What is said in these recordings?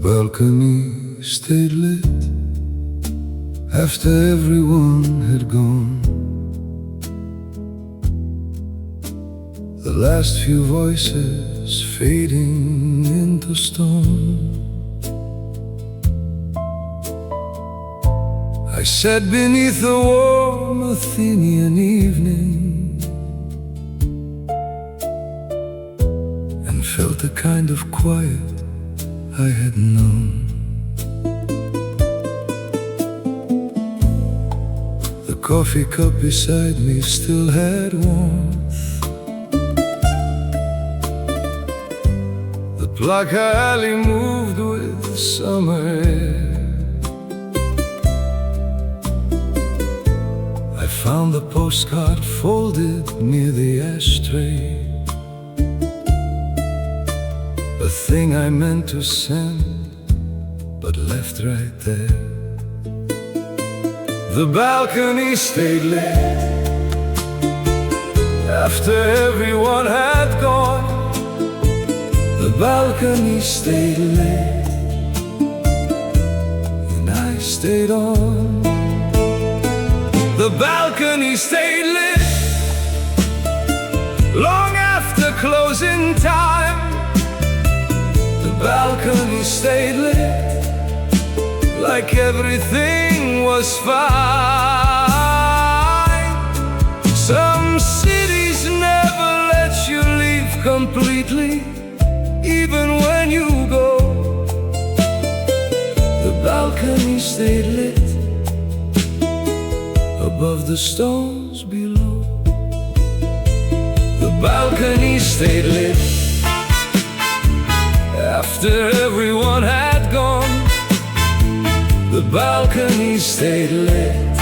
balcony stayed lit after everyone had gone. The last few voices fading into stone. I sat beneath the warm Athenian evening and felt a kind of quiet I had known. The coffee cup beside me still had warmth. The Plaka alley moved with summer air. I found the postcard folded near the ashtray, a thing I meant to send, but left right there. The balcony stayed lit after everyone had gone. The balcony stayed lit, and I stayed on. The balcony stayed lit long after closing time. The balcony stayed lit like everything was fine. Some cities never let you leave completely, even when you go. The balcony stayed lit above the stones below. The balcony stayed lit after everyone had gone. The balcony stayed lit,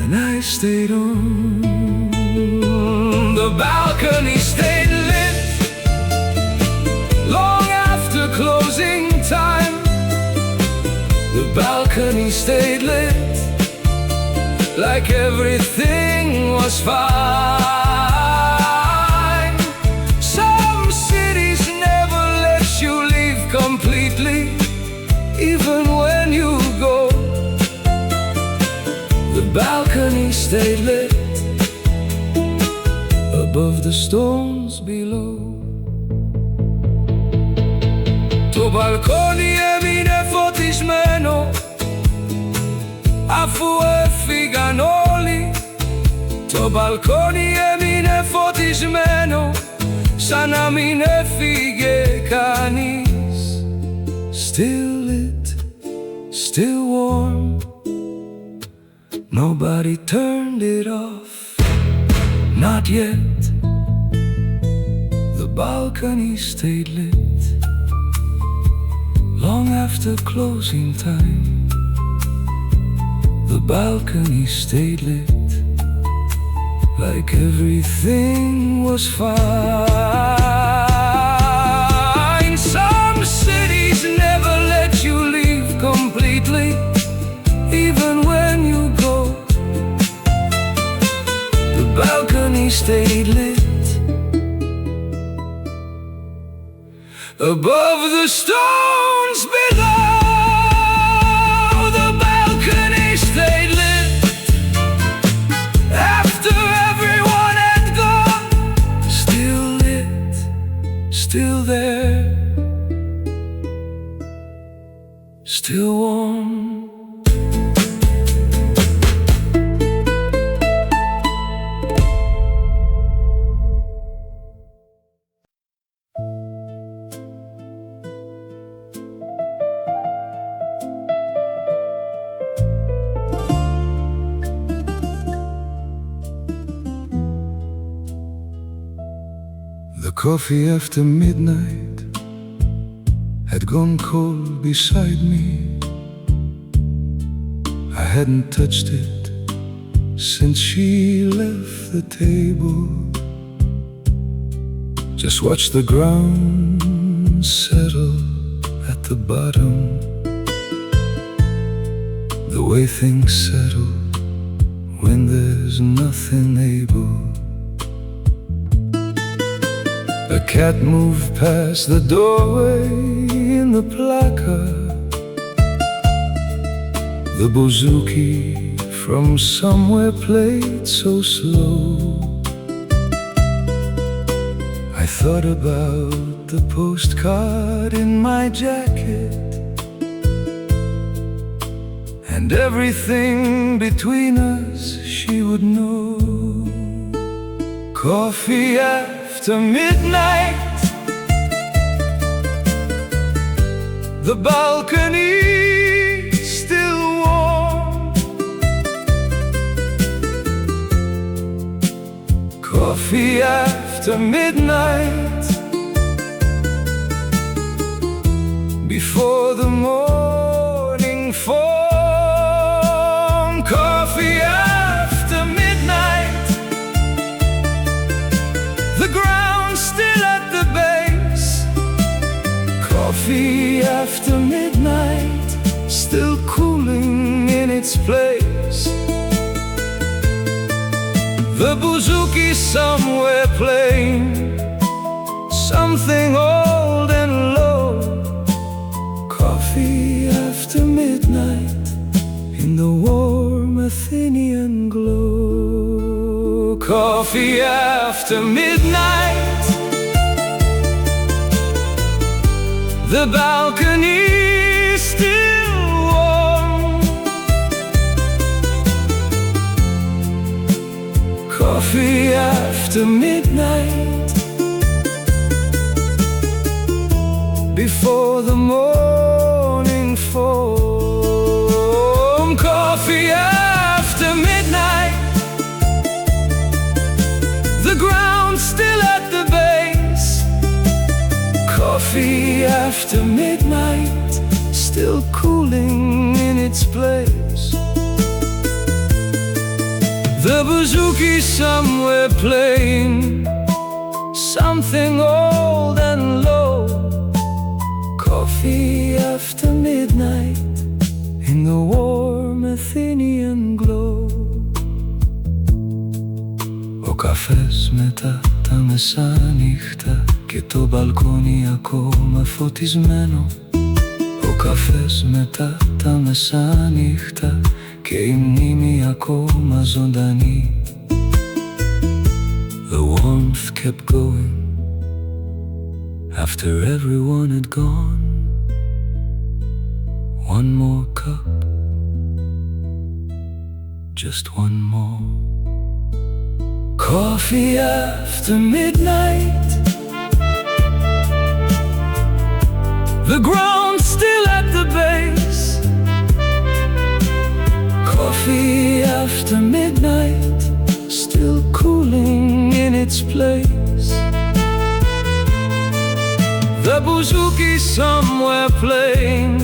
and I stayed on. The balcony stayed lit long after closing time. The balcony stayed lit like everything was fine. Some cities never let you leave completely, even when you go. The balcony stayed lit above the stones below. Το μπαλκόνι έμεινε φωτισμένο αφού έφυγαν όλοι. Το μπαλκόνι έμεινε φωτισμένο σαν να μην έφυγε κανείς. Still lit, still warm, nobody turned it off, not yet. The balcony stayed lit long after closing time. The balcony stayed lit like everything was fine. Some cities never let you leave completely, even when you go. The balcony stayed lit above the stones below. The balcony stayed lit after everyone had gone. Still lit, still there, still warm. The coffee after midnight had gone cold beside me. I hadn't touched it since she left the table. Just watch the ground settle at the bottom, the way things settle when there's nothing able. A cat moved past the doorway in the Plaka. The bouzouki from somewhere played so slow. I thought about the postcard in my jacket and everything between us she would know. Coffee after midnight, the balcony still warm. Coffee after midnight, before the morning form. Coffee after midnight, the ground still at the base. Coffee after midnight, still cooling in its place. The bouzouki somewhere playing something old and low. Coffee after midnight, in the warm Athenian glow. Coffee after midnight, the balcony still warm. Coffee after midnight, before the morning form. Coffee after midnight, the ground still at the base. Coffee after midnight, still cooling in its place. The bouzouki somewhere playing something old and low. Coffee after midnight, in the warm Athenian glow. Ο καφές μετά τα μεσάνυχτα και το μπαλκόνι ακόμα φωτισμένο. Ο καφές μετά τα μεσάνυχτα και η μνήμη ακόμα ζωντανή. The warmth kept going after everyone had gone. One more cup, just one more. Coffee after midnight, the ground still at the base. Coffee after midnight, still cooling in its place. The bouzouki somewhere playing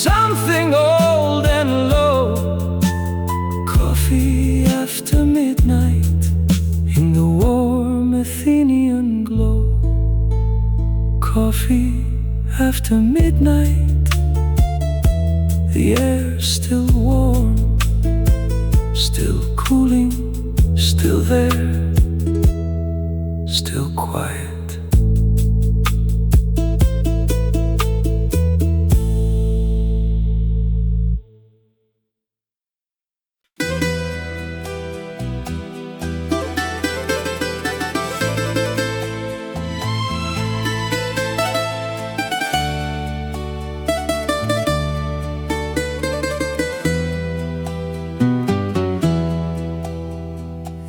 something old and low. Coffee after midnight, in the warm Athenian glow. Coffee after midnight, the air's still warm, still cooling, still there, still quiet.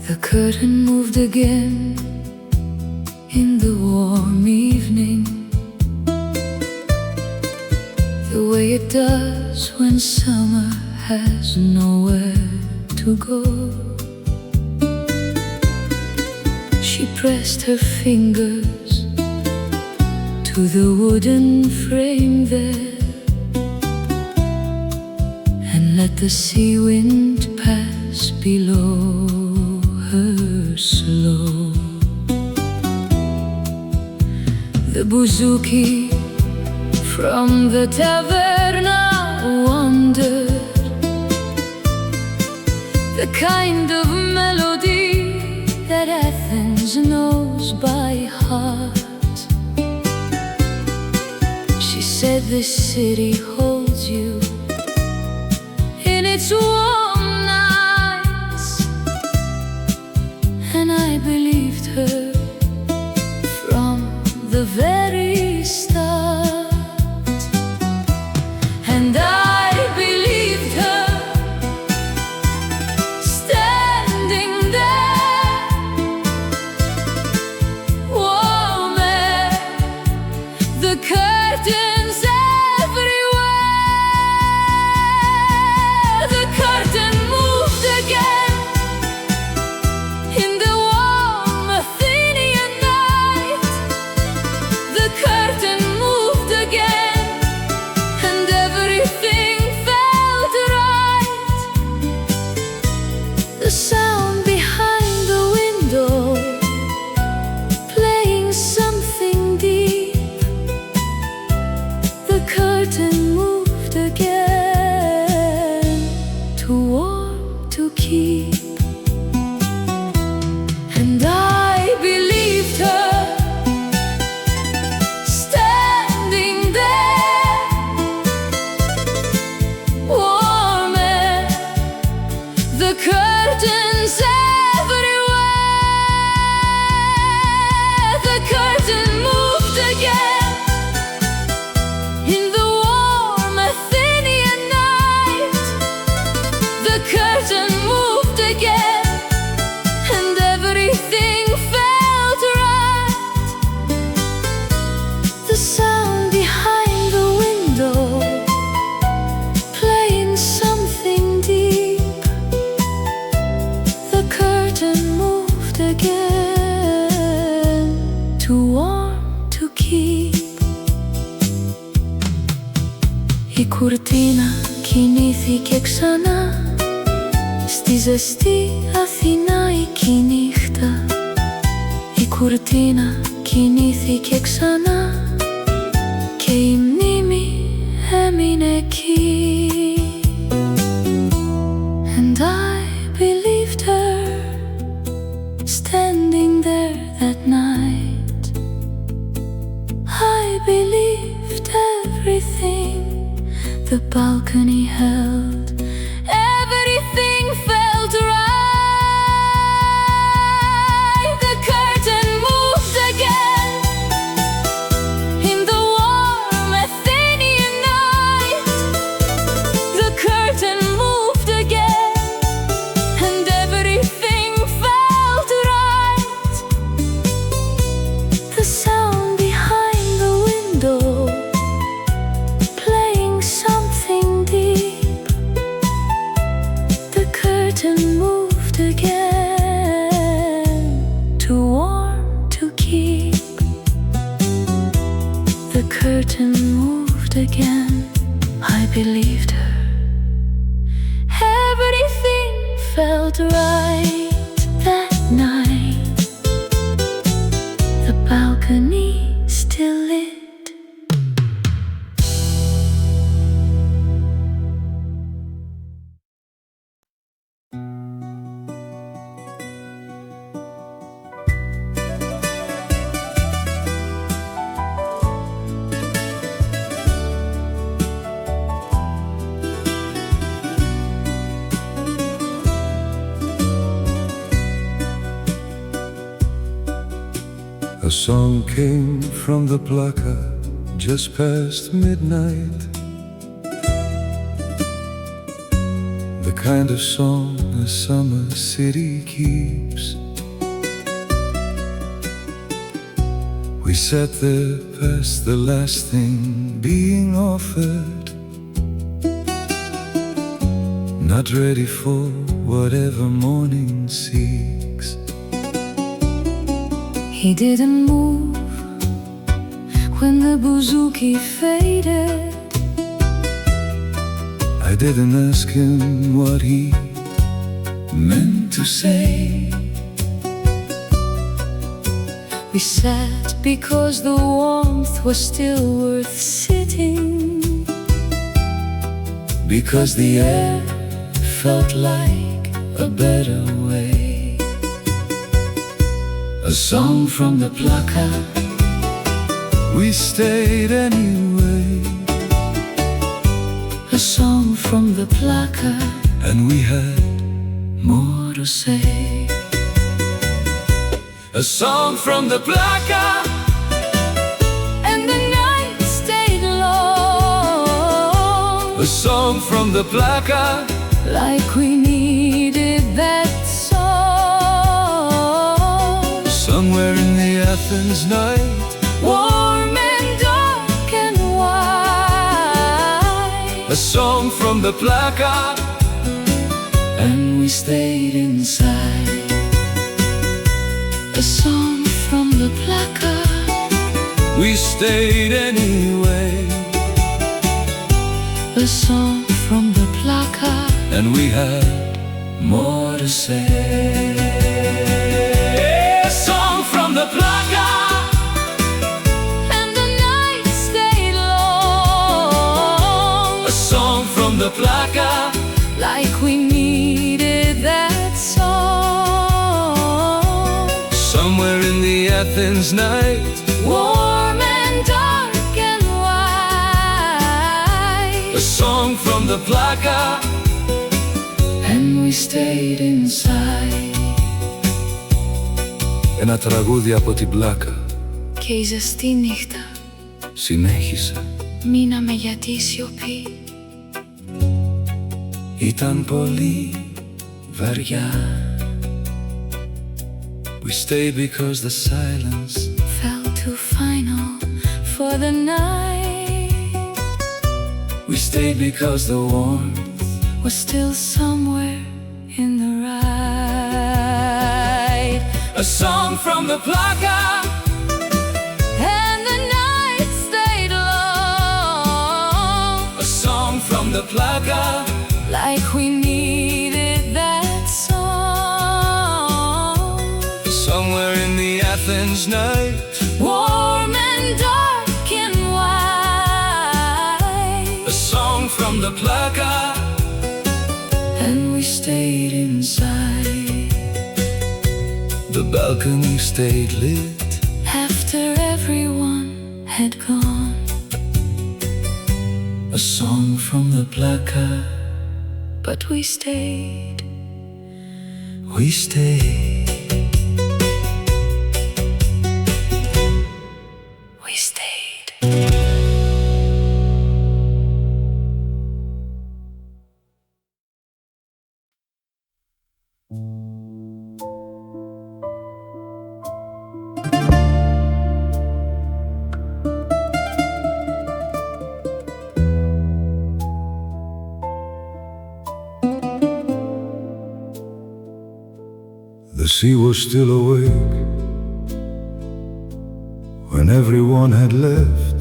The curtain moved again in the warm evening, the way it does when summer has nowhere to go. She pressed her fingers to the wooden frame there and let the sea wind pass below her slow. The bouzouki from the taverna wandered, the kind of melody that Athens knows by heart. said this city holds you in its warm nights, and I believed her from the very start. And I believed her standing there, warm air, the curtains everywhere. The curtain moved again in the warm Athenian night. The curtain moved again, and everything felt right. The sound behind the window, playing something deep. The curtain moved again, too warm to keep. And I believed her standing there, warm air, the curtains everywhere. The curtain moved again in the warm Athenian night. The curtain moved again, and everything felt right. The sound behind the window, playing something deep. The curtain moved again, too warm to keep. Η κουρτίνα κινήθηκε ξανά στη ζεστή Αθηναϊκή νύχτα. Η κουρτίνα κινήθηκε ξανά και η μνήμη έμεινε εκεί. And I believed her standing there that night. I believed everything the balcony held. Everything felt right. The curtain moved again in the warm Athenian night. The curtain moved again, and everything felt right. The sound behind the window, playing something deep. The curtain moved again, too warm to keep. The curtain moved again, I believed her. Everything felt right that night. The balcony still lit. A song came from the Plaka just past midnight. The kind of song a summer city keeps. We sat there past the last thing being offered, not ready for whatever morning seeks. He didn't move when the bouzouki faded. I didn't ask him what he meant to say. We sat because the warmth was still worth sitting, because the air felt like a better way. A song from the Plaka, we stayed anyway. song from the Plaka, and we had more to say. a song from the Plaka, And the night stayed long, a song from the Plaka, like we needed that song. somewhere in the Athens night. Warm and dark and wide, A song from the Plaka, and we stayed inside. A song from the Plaka, we stayed anyway. a song from the Plaka, And we had more to say. A song from the Plaka, and the night stayed long. a song from the Plaka, Like we needed that song. somewhere in the Athens night. Warm and dark and wide, A song from the Plaka, and we stayed inside. ένα τραγούδι από την Πλάκα. Και η ζεστή νύχτα Συνέχισε. μείναμε γιατί η σιωπή Ήταν πολύ βαριά. We stayed because the silence felt too final for the night. We stayed because the warmth Was still somewhere in the ride. a song from the Plaka, And the night stayed long, a song from the Plaka, like we needed that song. somewhere in the Athens night. Warm and dark and wide, A song from the Plaka, and we stayed inside. the balcony stayed lit. After everyone had gone, A song from the Plaka, but we stayed. we stayed. We stayed. The sea was still awake when everyone had left.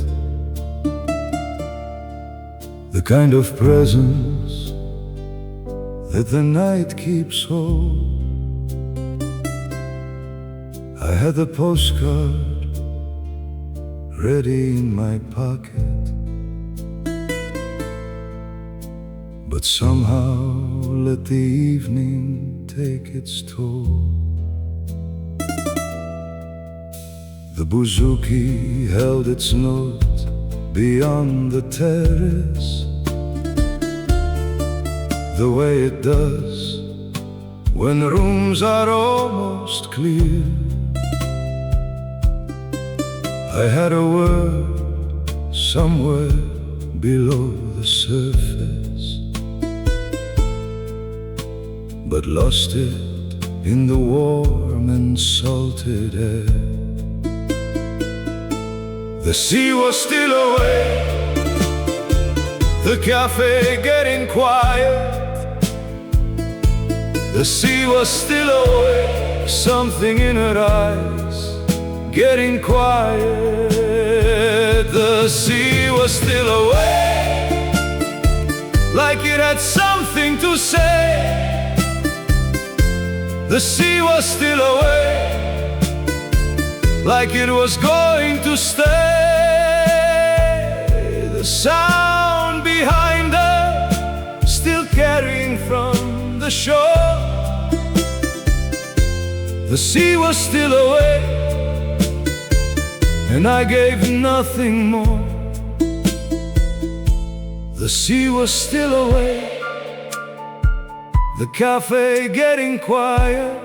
The kind of presence that the night keeps whole. I had the postcard ready in my pocket, but somehow let the evening take its toll. The bouzouki held its note beyond the terrace, the way it does when rooms are almost clear. I had a word somewhere below the surface, but lost it in the warm and salted air. The sea was still awake, the cafe getting quiet. The sea was still awake, something in her eyes getting quiet. The sea was still awake, like it had something to say. The sea was still awake, like it was going to stay. The sound behind her still carrying from the shore. The sea was still awake, and I gave nothing more. The sea was still awake, the cafe getting quiet.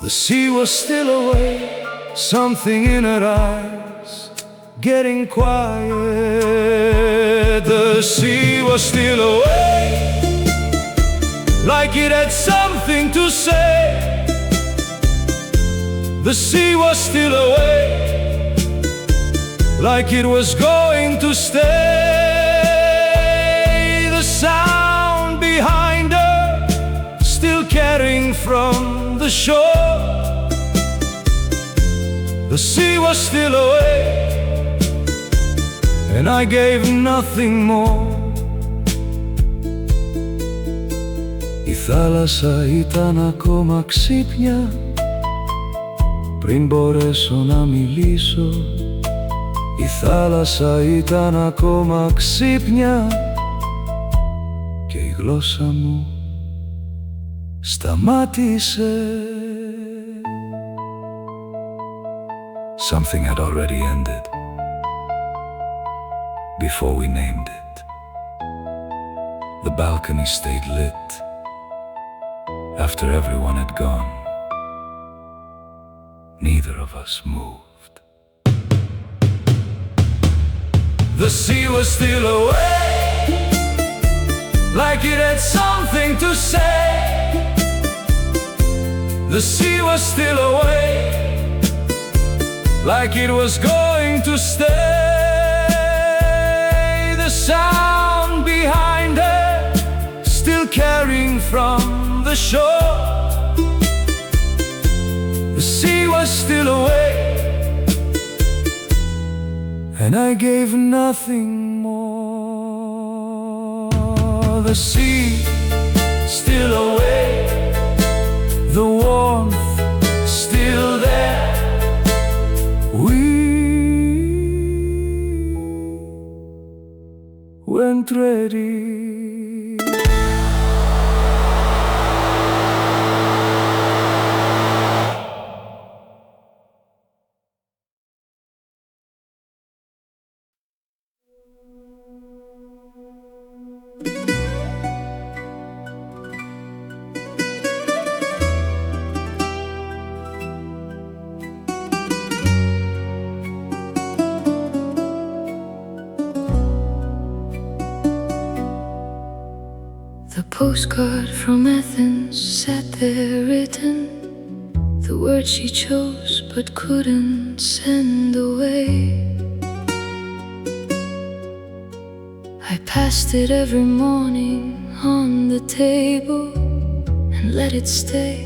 The sea was still awake, something in her eyes getting quiet. The sea was still awake, like it had something to say. The sea was still awake, like it was going to stay. The sound behind her still carrying from the shore. The sea was still awake, and I gave nothing more. Η θάλασσα ήταν ακόμα ξύπνια πριν μπορέσω να μιλήσω. Η θάλασσα ήταν ακόμα ξύπνια και η γλώσσα μου σταμάτησε. Something had already ended before we named it. The balcony stayed lit after everyone had gone. Neither of us moved. The sea was still awake, like it had something to say. The sea was still awake, like it was going to stay. The sound behind her still carrying from the shore. The sea was still awake, and I gave nothing more. The sea still awake, the warmth still there. We weren't ready. The postcard from Athens sat there written, the words she chose but couldn't send away. I passed it every morning on the table and let it stay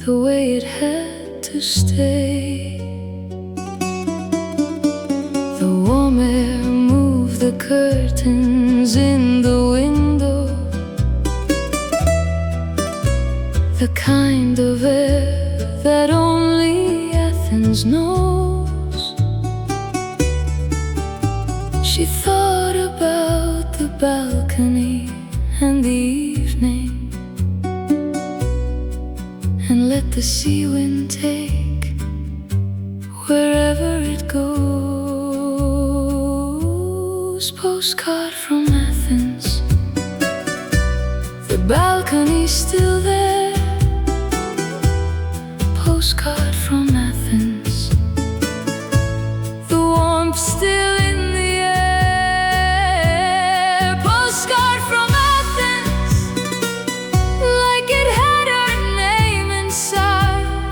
the way it had to stay. The warm air moved the curtains in the window, the kind of air that only Athens knows. She thought about the balcony and the evening, and let the sea wind take wherever it goes. Postcard from Athens, the balcony's still there. Postcard from Athens, the warmth still in the air. Postcard from Athens, like it had her name inside.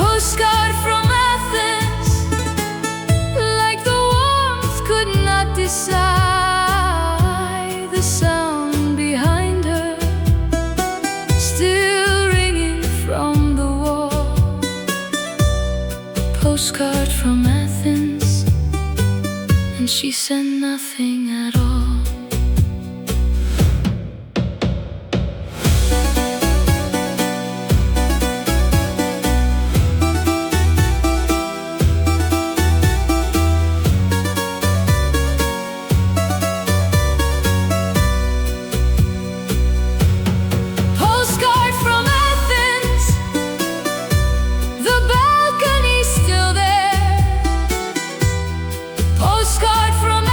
Postcard from Athens, like the warmth could not decide. The sound behind her still ringing from the wall. Postcard from Athens, and she said nothing at all. Postcard from Athens, the balcony's still there. Postcard from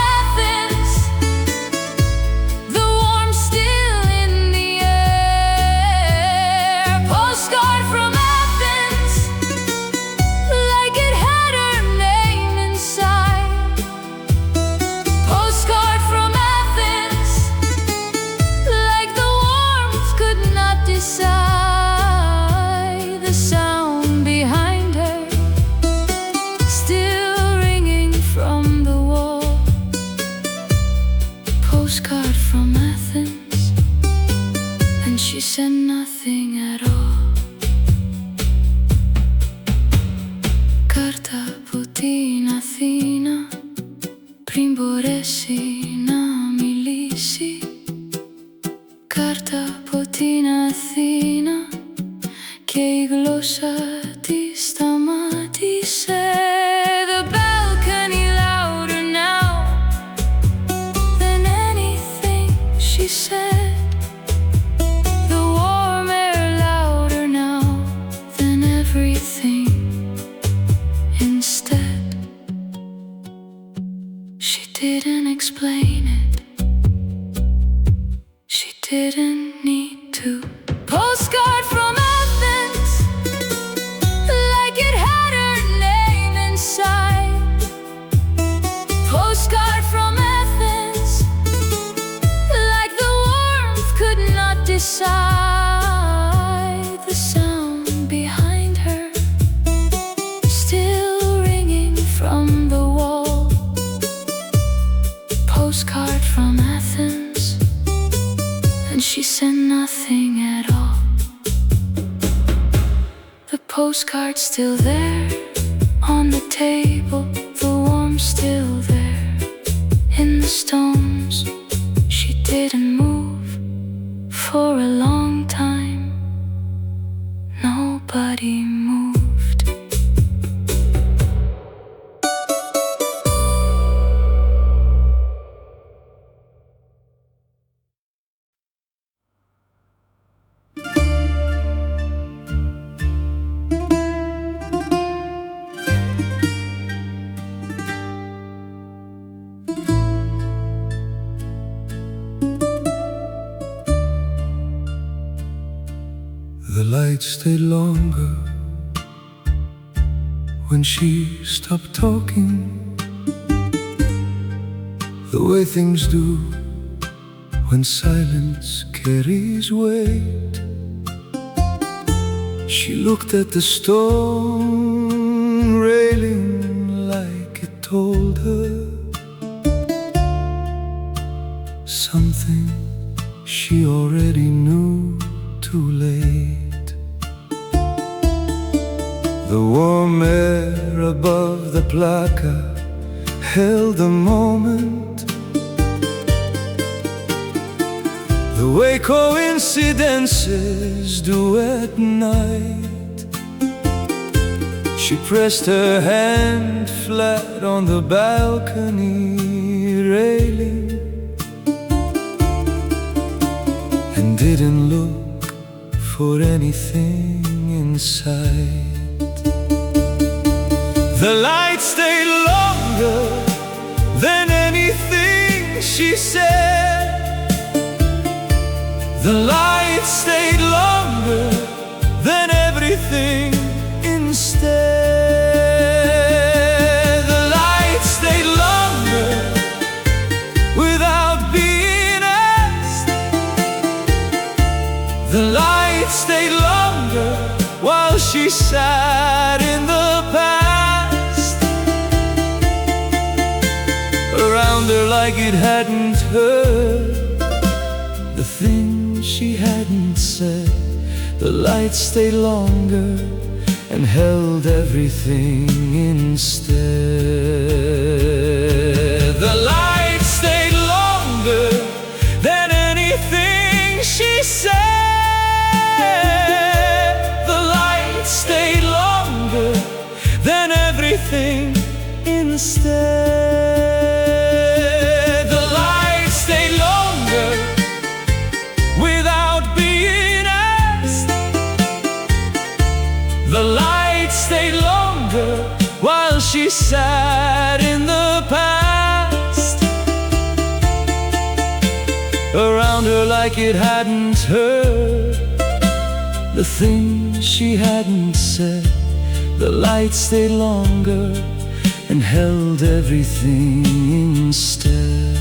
said, the balcony louder now than anything she said, the warm air louder now than everything. Instead, she didn't explain it, she didn't need to. Postcard from Athens, like it had her name inside. Postcard from Athens, like the warmth could not decide. The sound behind her still ringing from the wall. Postcard from Athens, and she said nothing at all. The postcard's still there on the table, the warmth still there in the stones. She didn't move for a long time. Nobody moved. The light stayed longer when she stopped talking, the way things do when silence carries weight. She looked at the stone railing like it told her something she already knew too late. The warm air above the Plaka held the moment, the way coincidences do at night. She pressed her hand flat on the balcony railing and didn't look for anything inside. The light stayed longer than anything she said. The light stayed longer than everything instead. The light stayed longer without being asked. The light stayed longer while she sat in the past. Around her like it hadn't heard the things she hadn't said. The light stayed longer and held everything instead. The light stayed longer than anything she said. The light stayed longer than everything instead. The light stayed longer without being asked. The light stayed longer while she sat in the past. Around her like it hadn't heard the things she hadn't said. The light stayed longer and held everything instead.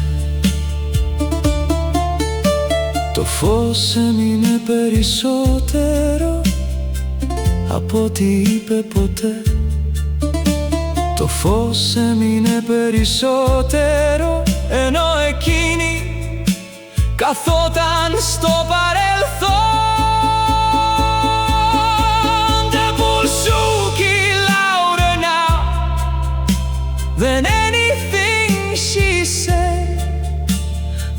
Το φως έμεινε περισσότερο από ό,τι είπε ποτέ. Το φως έμεινε περισσότερο ενώ εκείνη καθόταν στο παρελθόν. The bullshuki louder now than anything she said.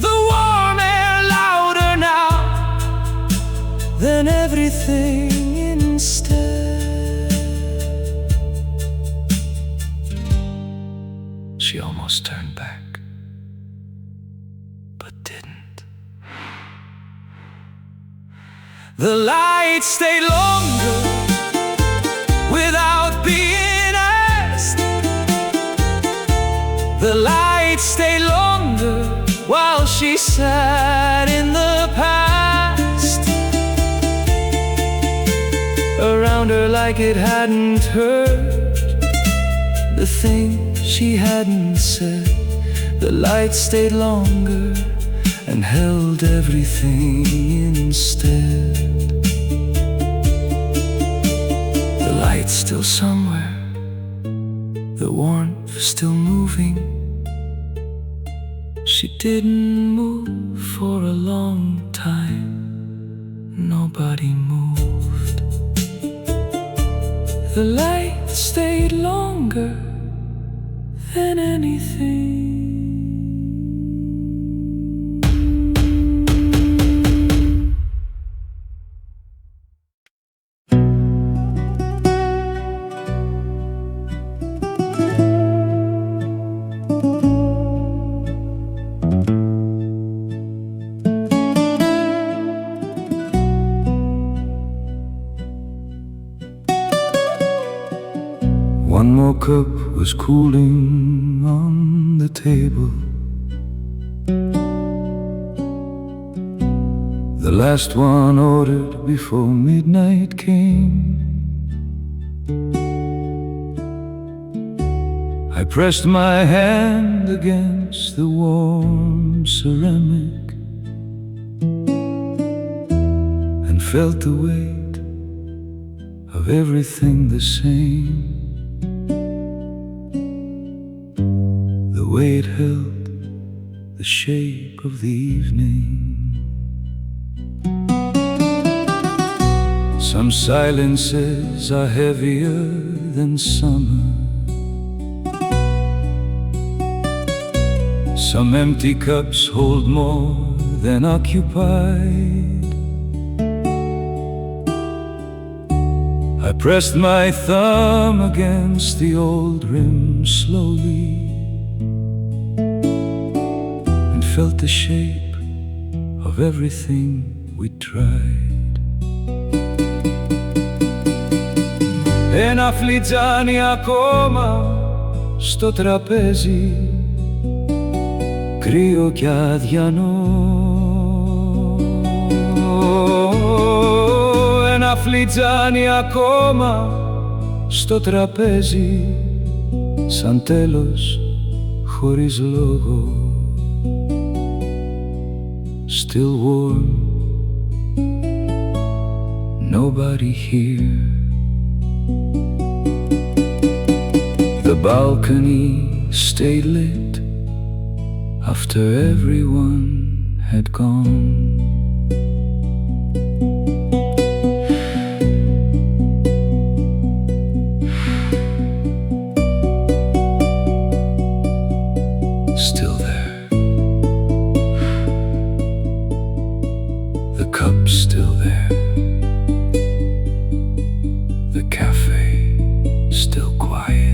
The warm air louder now than everything instead. she almost turned back, but didn't. The light stayed longer without being asked. The light stayed longer while she sat in the past. Around her like it hadn't heard the thing she hadn't said. The light stayed longer and held everything instead. The light's still somewhere, the warmth still moving. She didn't move for a long time. Nobody moved. The light stayed longer than anything. One more cup was cooling on the table. The last one ordered before midnight came. I pressed my hand against the warm ceramic and felt the weight of everything the same. The way it held the shape of the evening. Some silences are heavier than summer. Some empty cups hold more than occupied. I pressed my thumb against the old rim slowly and felt the shape of everything we tried. Ένα φλιτζάνι ακόμα στο τραπέζι, κρύο κι αδιανό. Ένα φλιτζάνι ακόμα στο τραπέζι, σαν τέλος χωρίς λόγο. Still warm, nobody here. The balcony stayed lit after everyone had gone. Still there, the cup's still there, the cafe still quiet.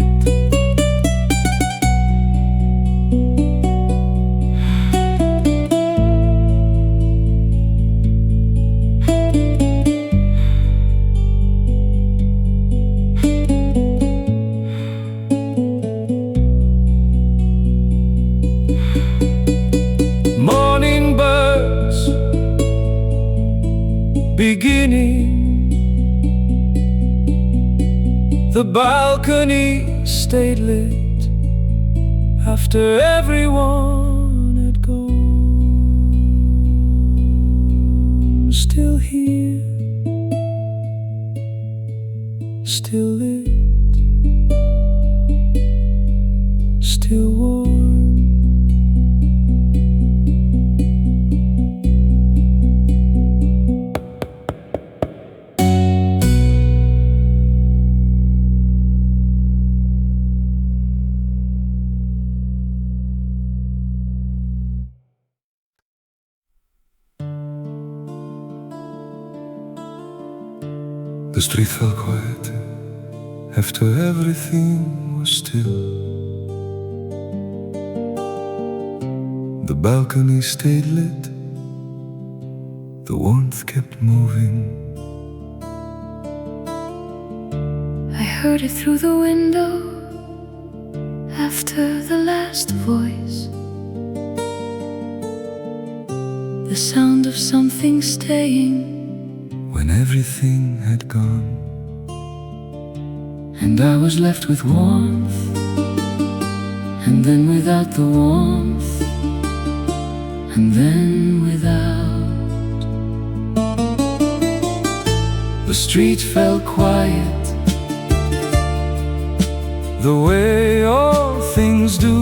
Beginning, the balcony stayed lit after everyone had gone. Still here, still lit, still warm. The street fell quiet after everything was still. The balcony stayed lit, the warmth kept moving. I heard it through the window after the last voice, the sound of something staying when everything had gone. And I was left with warmth, and then without the warmth, and then without. The street fell quiet, the way all things do.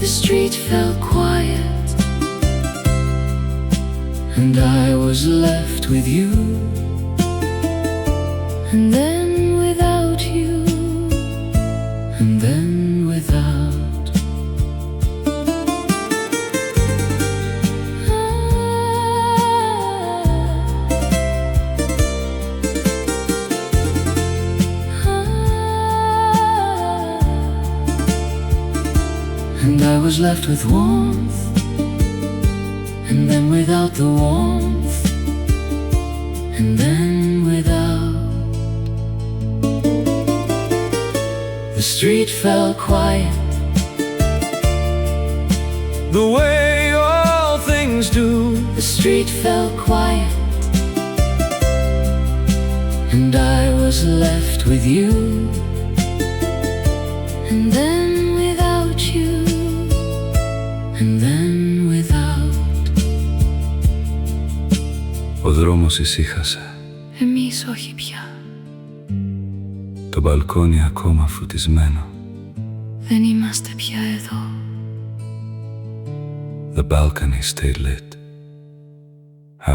The street fell quiet, and I was left with you, and then without you, and then without. And I was left with warmth, and then without the warmth, and then without. The street fell quiet, The way all things do. the street fell quiet, and I was left with you, and then without you, and then without. Ο δρόμος ησύχασε, Εμείς όχι πια, το μπαλκόνι ακόμα φωτισμένο. δεν είμαστε πια εδώ. The balcony stayed lit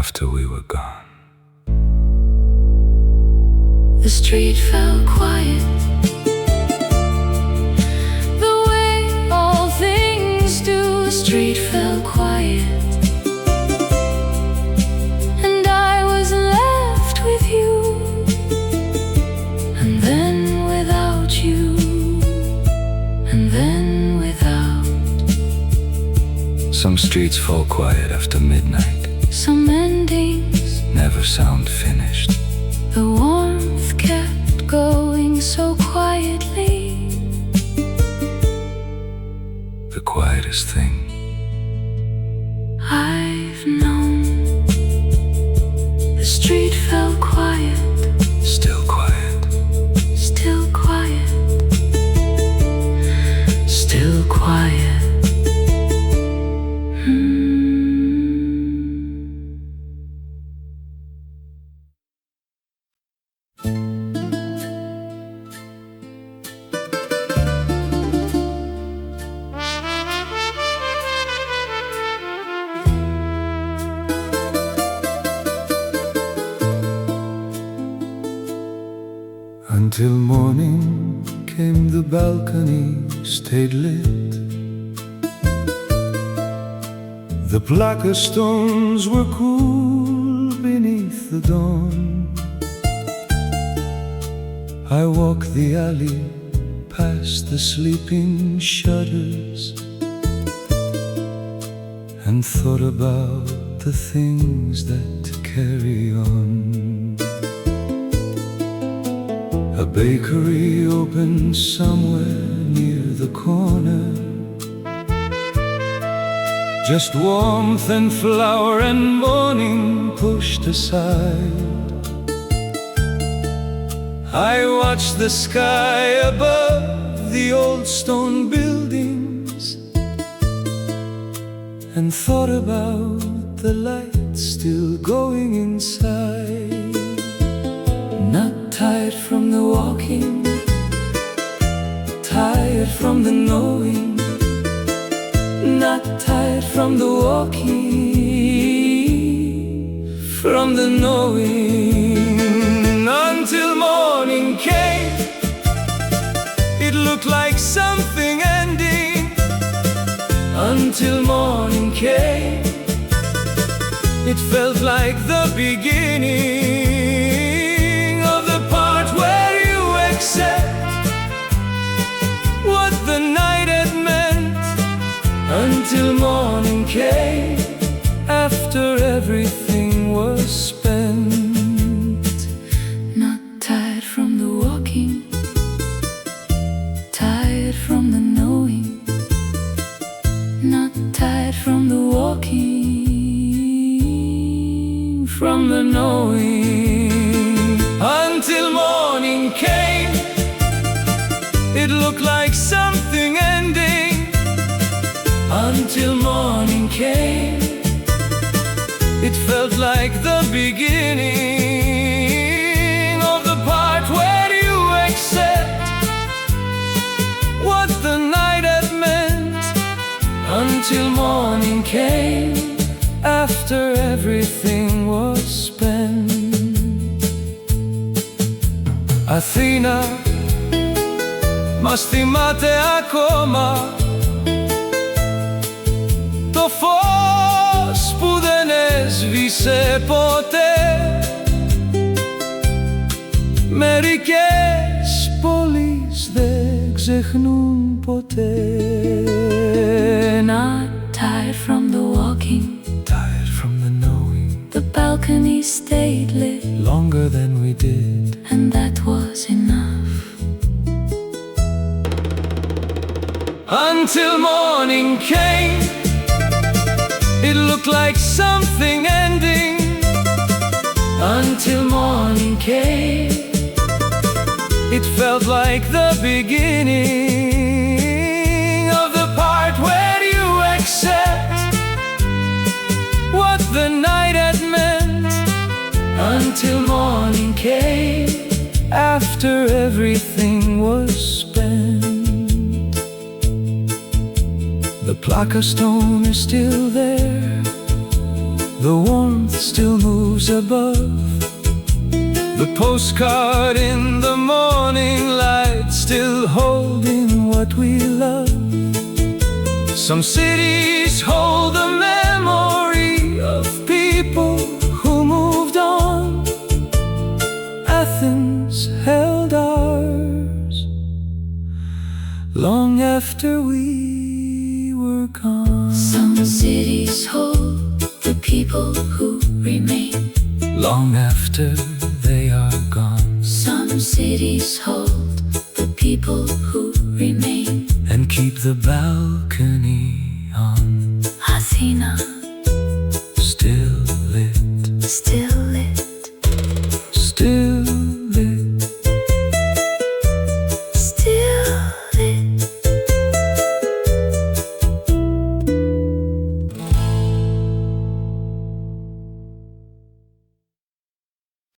after we were gone. The street fell quiet, the way all things do. The street fell quiet, and I was left with you, and then without you, and then without. Some streets fall quiet after midnight, Some endings, never sound finished. the warmth kept going so quietly. The quietest thing I've known. The street fell quiet, still quiet. still quiet, still quiet. Until morning came, the balcony stayed lit. The Plaka stones were cool beneath the dawn. I walked the alley past the sleeping shutters and thought about the things that carry on. A bakery opened somewhere near the corner, just warmth and flower and morning pushed aside. I watched the sky above the old stone buildings and thought about the light still going inside. Not tired from the walking, tired from the knowing. Not tired from the walking, from the knowing. Until morning came, it looked like something ending. Until morning came, it felt like the beginning of the part where you accept what the night had meant. Until until morning came, after everything was spent. Not tired from the walking, tired from the knowing. Not tired from the walking, from the knowing. Until morning came, it looked like something ending. Until morning came, it felt like the beginning of the part where you accept what the night had meant. Until morning came, after everything was spent. Αθήνα, μας θυμάται ακόμα το φως που δεν έσβησε ποτέ. Μερικές πόλεις δεν ξεχνούν ποτέ. not tired from the walking, Tired from the knowing, the balcony stayed lit, longer than we did. and that was enough. Until morning came, it looked like something ending. Until morning came, it felt like the beginning of the part where you accept what the night had meant. Until morning came, after everything was spent. The Plaka stone is still there, the warmth still moves above. The postcard in the morning light, still holding what we love. Some cities hold the memory of people who moved on. Athens held ours long after we were gone. Some cities hold the people who remain, Long after they are gone. some cities hold the people who remain. And keep the balcony on. Athena.